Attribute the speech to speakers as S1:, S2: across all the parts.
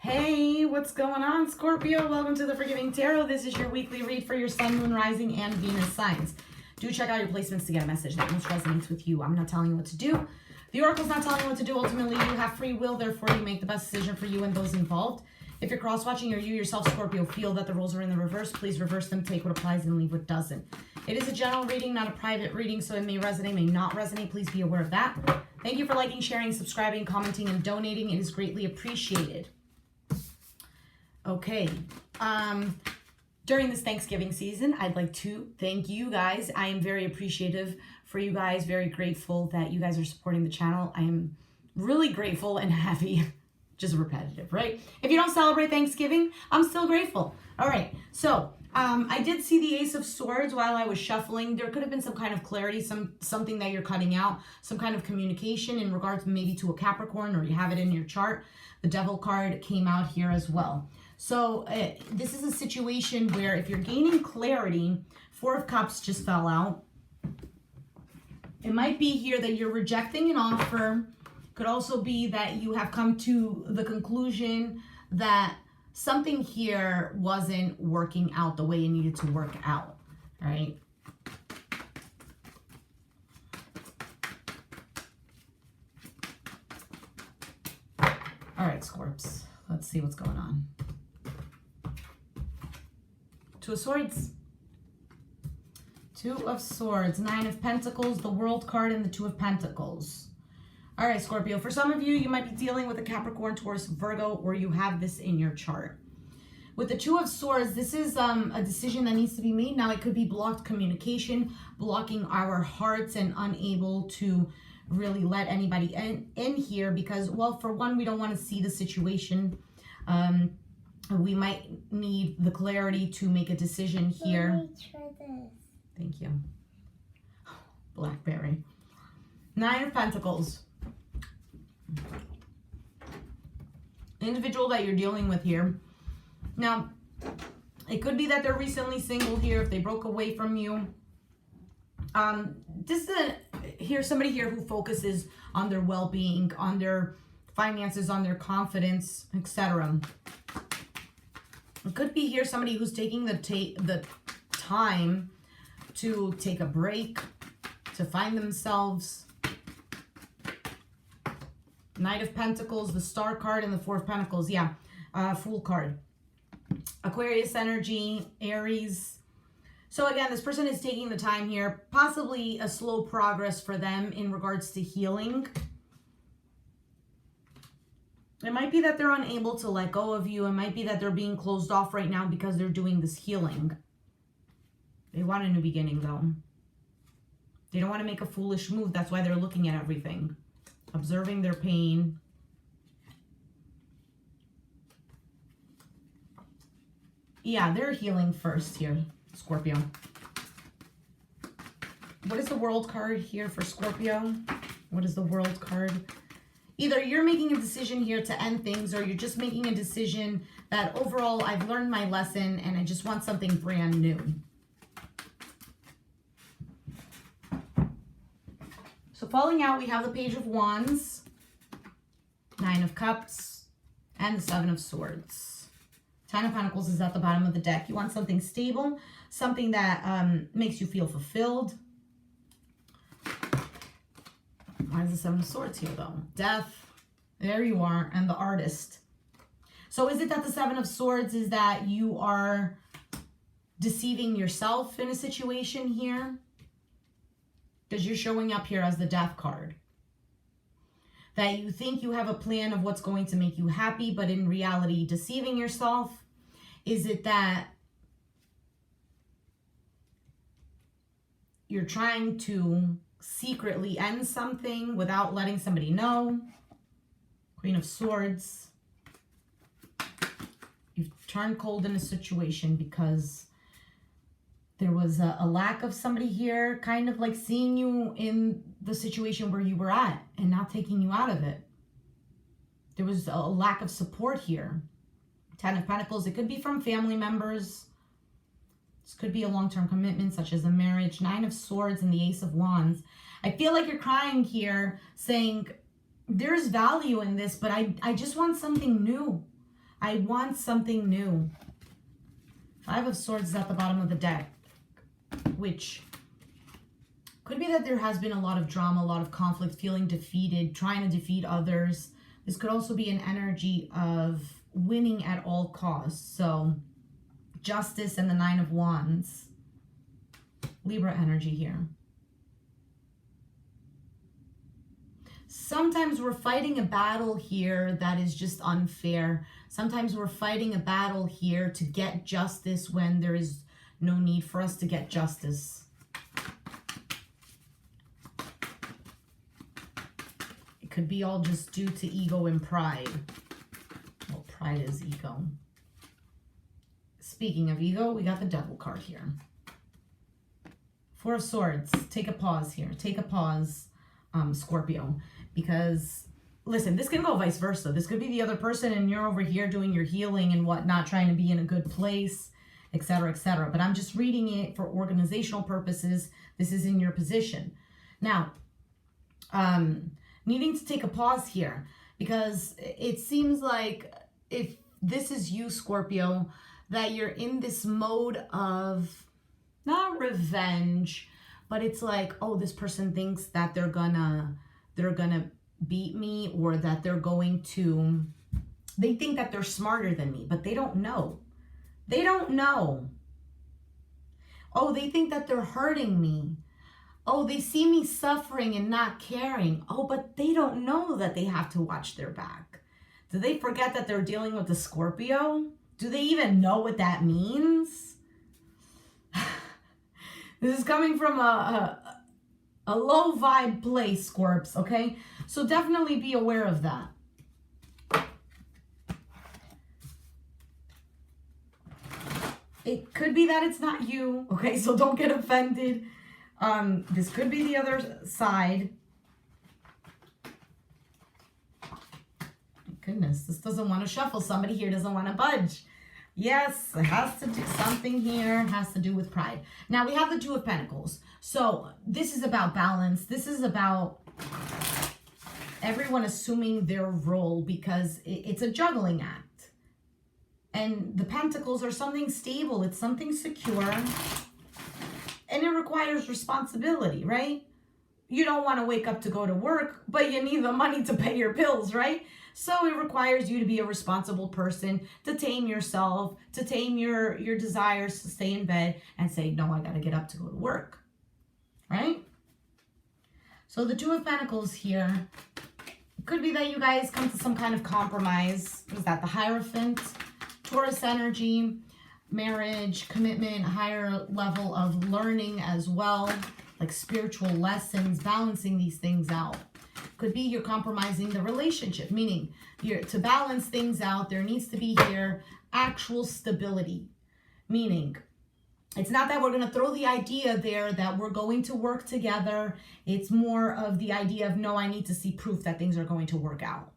S1: Hey, what's going on, Scorpio? Welcome to the Forgiving Tarot. This is your weekly read for your Sun, Moon, Rising, and Venus signs. Do check out your placements to get a message that most resonates with you. I'm not telling you what to do. The Oracle's not telling you what to do. Ultimately, you have free will. Therefore, you make the best decision for you and those involved. If you're cross-watching or you yourself, Scorpio, feel that the rules are in the reverse, please reverse them, take what applies, and leave what doesn't. It is a general reading, not a private reading, so it may resonate, may not resonate. Please be aware of that. Thank you for liking, sharing, subscribing, commenting, and donating. It is greatly appreciated. Okay, during this Thanksgiving season, I'd like to thank you guys. I am very appreciative for you guys, very grateful that you guys are supporting the channel. I am really grateful and happy, just repetitive, right? If you don't celebrate Thanksgiving, I'm still grateful. All right, so I did see the Ace of Swords while I was shuffling. There could have been some kind of clarity, something that you're cutting out, some kind of communication in regards maybe to a Capricorn, or you have it in your chart. The Devil card came out here as well. So this is a situation where if you're gaining clarity, Four of Cups just fell out. It might be here that you're rejecting an offer. Could also be that you have come to the conclusion that something here wasn't working out the way it needed to work out, right? All right, Scorps, let's see what's going on. Two of Swords. Two of Swords, Nine of Pentacles, the World card, and the Two of Pentacles. All right, Scorpio, for some of you, you might be dealing with a Capricorn, Taurus, Virgo, or you have this in your chart. With the Two of Swords, this is a decision that needs to be made. Now, it could be blocked communication, blocking our hearts and unable to really let anybody in here because, well, for one, we don't want to see the situation. We might need the clarity to make a decision here.
S2: Let me try this.
S1: Thank you. Blackberry. Nine of Pentacles. Individual that you're dealing with here. Now, it could be that they're recently single here, if they broke away from you. This is somebody here who focuses on their well-being, on their finances, on their confidence, etc. It could be here somebody who's taking the time to take a break, to find themselves. Knight of Pentacles, the Star card, and the Four of Pentacles. Yeah, Fool card. Aquarius energy, Aries. So again, this person is taking the time here, possibly a slow progress for them in regards to healing. It might be that they're unable to let go of you. It might be that they're being closed off right now because they're doing this healing. They want a new beginning, though. They don't want to make a foolish move. That's why they're looking at everything, observing their pain. Yeah, they're healing first here, Scorpio. What is the World card here for Scorpio? What is the World card? Either you're making a decision here to end things, or you're just making a decision that overall I've learned my lesson and I just want something brand new. So falling out, we have the Page of Wands, Nine of Cups, and the Seven of Swords. Ten of Pentacles is at the bottom of the deck. You want something stable, something that makes you feel fulfilled. Why is the Seven of Swords here, though? Death. There you are. And the Artist. So is it that the Seven of Swords is that you are deceiving yourself in a situation here? Because you're showing up here as the Death card. That you think you have a plan of what's going to make you happy, but in reality, deceiving yourself? Is it that you're trying to secretly end something without letting somebody know? Queen of Swords. You've turned cold in a situation because there was a lack of somebody here kind of like seeing you in the situation where you were at and not taking you out of it. There was a lack of support here. Ten of Pentacles, it could be from family members. This could be a long-term commitment such as a marriage. Nine of Swords and the Ace of Wands. I feel like you're crying here saying, there's value in this, but I just want something new. I want something new. Five of Swords is at the bottom of the deck, which could be that there has been a lot of drama, a lot of conflict, feeling defeated, trying to defeat others. This could also be an energy of winning at all costs. So Justice and the Nine of Wands. Libra energy here. Sometimes we're fighting a battle here that is just unfair. Sometimes we're fighting a battle here to get justice when there is no need for us to get justice. It could be all just due to ego and pride. Well, pride is ego. Speaking of ego, we got the Devil card here. Four of Swords. Take a pause here. Take a pause, Scorpio. Because, listen, this can go vice versa. This could be the other person and you're over here doing your healing and whatnot, trying to be in a good place, etc., etc. But I'm just reading it for organizational purposes. This is in your position. Now, needing to take a pause here because it seems like if this is you, Scorpio, that you're in this mode of not revenge, but it's like, oh, this person thinks that they're gonna beat me, or that they think that they're smarter than me, but they don't know. They don't know. Oh, they think that they're hurting me. Oh, they see me suffering and not caring. Oh, but they don't know that they have to watch their back. Do they forget that they're dealing with the Scorpio? Do they even know what that means? This is coming from a low vibe place, Scorps, okay? So definitely be aware of that. It could be that it's not you, okay? So don't get offended. This could be the other side. Goodness, this doesn't want to shuffle. Somebody here doesn't want to budge. Yes, it has to do something here, has to do with pride. Now we have the Two of Pentacles. So this is about balance. This is about everyone assuming their role because it's a juggling act. And the Pentacles are something stable. It's something secure. And it requires responsibility, right? You don't want to wake up to go to work, but you need the money to pay your bills, right? So it requires you to be a responsible person, to tame yourself, to tame your desires, to stay in bed and say, no, I got to get up to go to work, right? So the Two of Pentacles here, it could be that you guys come to some kind of compromise. Is that the Hierophant? Taurus energy, marriage, commitment, higher level of learning as well, like spiritual lessons, balancing these things out. Could be you're compromising the relationship, meaning to balance things out, there needs to be here actual stability. Meaning, it's not that we're going to throw the idea there that we're going to work together. It's more of the idea of, no, I need to see proof that things are going to work out.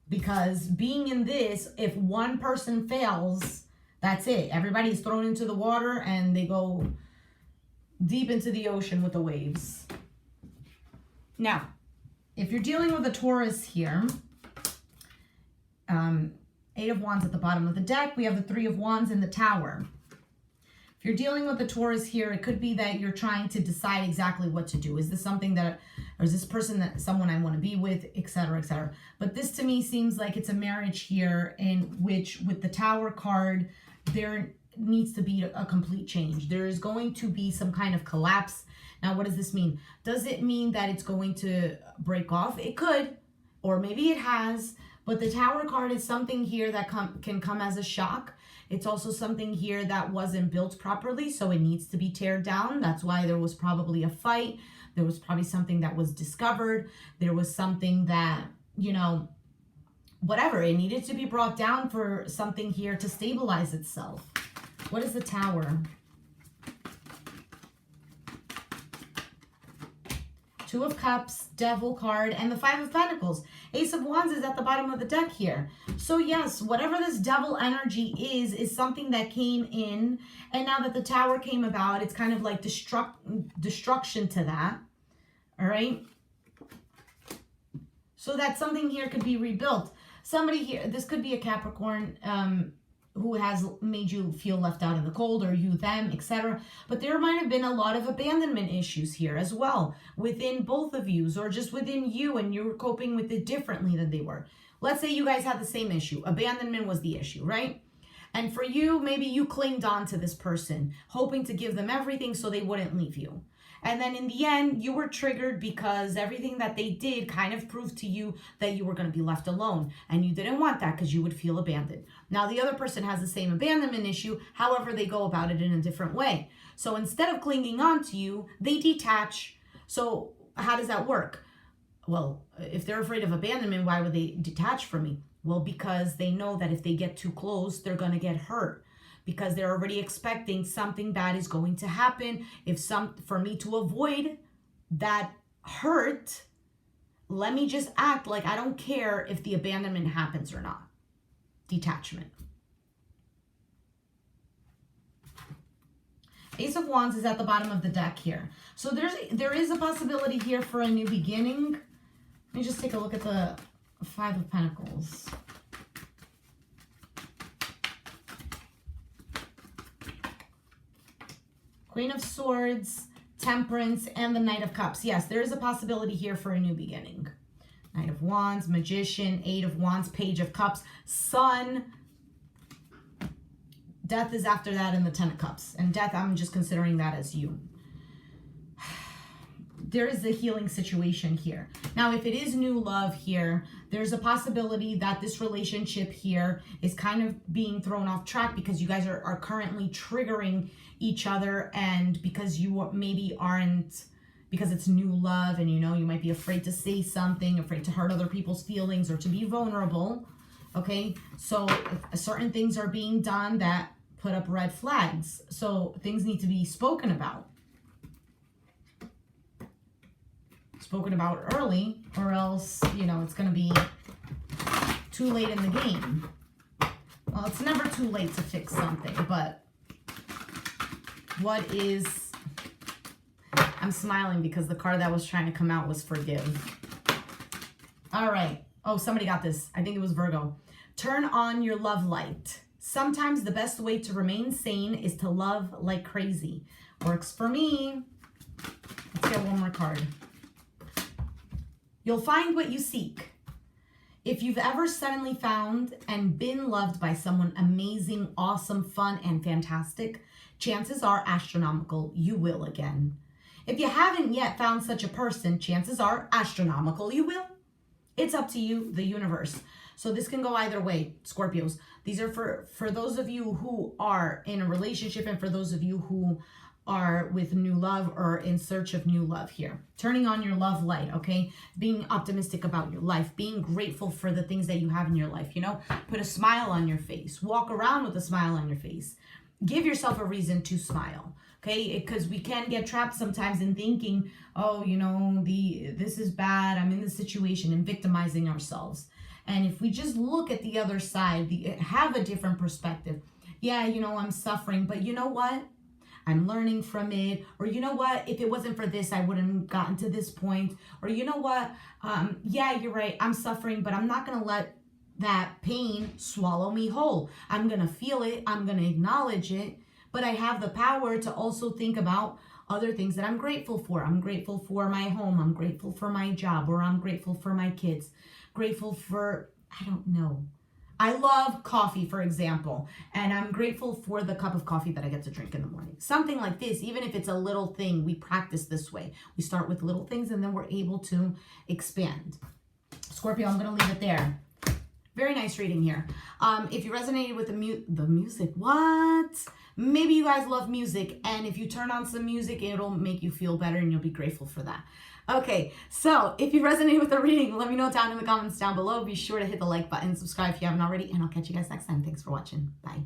S1: Because being in this, if one person fails, that's it. Everybody's thrown into the water and they go deep into the ocean with the waves. Now, if you're dealing with a Taurus here, Eight of Wands at the bottom of the deck, we have the Three of Wands in the Tower. If you're dealing with a Taurus here, it could be that you're trying to decide exactly what to do. Is this something that, or is this person that someone I want to be with, etc., etc. But this to me seems like it's a marriage here in which with the Tower card, there needs to be a complete change. There is going to be some kind of collapse. Now, what does this mean? Does it mean that it's going to break off? It could, or maybe it has, but the Tower card is something here that can come as a shock. It's also something here that wasn't built properly, so it needs to be teared down. That's why there was probably a fight. There was probably something that was discovered. There was something that, you know, whatever. It needed to be brought down for something here to stabilize itself. What is the Tower? Two of Cups, Devil card, and the Five of Pentacles. Ace of Wands is at the bottom of the deck here. So yes, whatever this devil energy is something that came in. And now that the Tower came about, it's kind of like destruction to that. All right? So that something here could be rebuilt. somebody here, this could be a Capricorn who has made you feel left out in the cold, or you, them, etc. But there might have been a lot of abandonment issues here as well within both of you, or just within you, and you were coping with it differently than they were. Let's say you guys had the same issue. Abandonment was the issue, right? And for you, maybe you clinged on to this person, hoping to give them everything so they wouldn't leave you. And then in the end, you were triggered because everything that they did kind of proved to you that you were going to be left alone. And you didn't want that because you would feel abandoned. Now, the other person has the same abandonment issue. However, they go about it in a different way. So instead of clinging on to you, they detach. So how does that work? Well, if they're afraid of abandonment, why would they detach from me? Well, because they know that if they get too close, they're going to get hurt. Because they're already expecting something bad is going to happen. For me to avoid that hurt, let me just act like I don't care if the abandonment happens or not. Detachment. Ace of Wands is at the bottom of the deck here. So there is a possibility here for a new beginning. Let me just take a look at the Five of Pentacles. Queen of Swords, Temperance, and the Knight of Cups. Yes, there is a possibility here for a new beginning. Knight of Wands, Magician, Eight of Wands, Page of Cups, Sun. Death is after that in the Ten of Cups. And Death, I'm just considering that as you. There is a healing situation here. Now, if it is new love here, there's a possibility that this relationship here is kind of being thrown off track because you guys are currently triggering each other, and because you maybe aren't, because it's new love, and you know, you might be afraid to say something, afraid to hurt other people's feelings or to be vulnerable. Okay, so certain things are being done that put up red flags. So things need to be spoken about. Spoken about early, or else, you know, it's going to be too late in the game. Well, it's never too late to fix something, but what is... I'm smiling because the card that was trying to come out was Forgive. All right. Oh, somebody got this. I think it was Virgo. Turn on your love light. Sometimes the best way to remain sane is to love like crazy. Works for me. Let's get one more card. You'll find what you seek. If you've ever suddenly found and been loved by someone amazing, awesome, fun, and fantastic, chances are astronomical you will again. If you haven't yet found such a person, chances are astronomical you will. It's up to you, the universe. So this can go either way, Scorpios. These are for those of you who are in a relationship, and for those of you who are with new love or in search of new love here. Turning on your love light, okay? Being optimistic about your life. Being grateful for the things that you have in your life, you know? Put a smile on your face. Walk around with a smile on your face. Give yourself a reason to smile, okay? Because we can get trapped sometimes in thinking, oh, you know, this is bad, I'm in this situation, and victimizing ourselves. And if we just look at the other side, have a different perspective. Yeah, you know, I'm suffering, but you know what? I'm learning from it. Or you know what? If it wasn't for this, I wouldn't have gotten to this point. Or you know what? Yeah, you're right. I'm suffering, but I'm not going to let that pain swallow me whole. I'm going to feel it. I'm going to acknowledge it. But I have the power to also think about other things that I'm grateful for. I'm grateful for my home. I'm grateful for my job. Or I'm grateful for my kids. Grateful for, I don't know. I love coffee, for example, and I'm grateful for the cup of coffee that I get to drink in the morning. Something like this, even if it's a little thing, we practice this way. We start with little things and then we're able to expand. Scorpio, I'm going to leave it there. Very nice reading here. If you resonated with the music, what? Maybe you guys love music, and if you turn on some music, it'll make you feel better and you'll be grateful for that. Okay, so if you resonate with the reading, let me know down in the comments down below. Be sure to hit the like button, subscribe if you haven't already, and I'll catch you guys next time. Thanks for watching. Bye.